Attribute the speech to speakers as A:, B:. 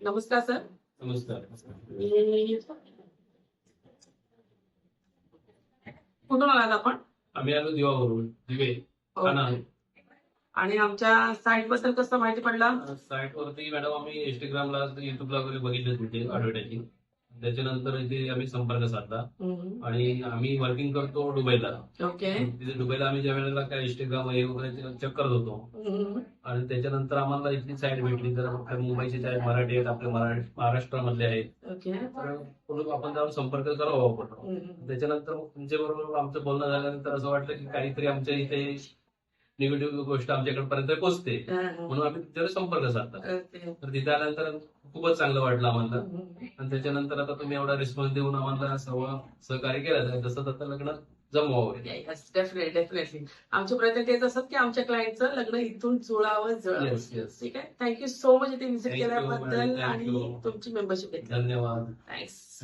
A: नमस्कार सर.
B: नमस्कार.
A: मी कुठून आलात आपण?
B: आम्ही आलो दिवावरून दिवे ठाणा.
A: आणि आमच्या साईट बद्दल कसं माहिती पडलं?
B: साईट वरती मॅडम आम्ही इंस्टाग्रामला युट्यूबला वगैरे बघितले तिथे ऍडव्हर्टायझिंग. त्याच्यानंतर इथे आम्ही संपर्क साधला आणि आम्ही वर्किंग करतो दुबईला.
A: ओके.
B: तिथे दुबईला आम्ही ज्या वेळेला काय इंस्टाग्राम वगैरे चेक करत होतो आणि त्याच्यानंतर आम्हाला इथली साईट भेटली. तर मुंबईचे आहेत, मराठी आहेत, आपले महाराष्ट्रामधले आहेत.
A: ओके.
B: तर पुढे आपण जाऊन संपर्क करावा आपण. त्याच्यानंतर मग तुमच्या बरोबर आमचं बोलणं झाल्यानंतर असं वाटलं की काहीतरी आमच्या इथे निगेटिव्ह गोष्ट आमच्याकडपर्यंत पोहोचते, म्हणून आम्ही तिथे संपर्क साधला. तर तिथे आल्यानंतर खूपच चांगलं वाटलं आम्हाला. आणि त्याच्यानंतर आता तुम्ही एवढा रिस्पॉन्स देऊन आम्हाला सहकार्य केलं, तसंच आता लग्न जमवावं.
A: डेफिनेटली आमचे प्रयत्न तेच असतात की आमच्या क्लायंटचं लग्न इथून जुळावं.
B: Yes yes.
A: ठीक आहे. थँक्यू सो मच इथे व्हिजिट
B: Thank you,
A: केल्याबद्दल
B: madam. Thank
A: आणि
B: you.
A: तुमची मेंबरशिप घेतली.
B: धन्यवाद.
A: थँक्स.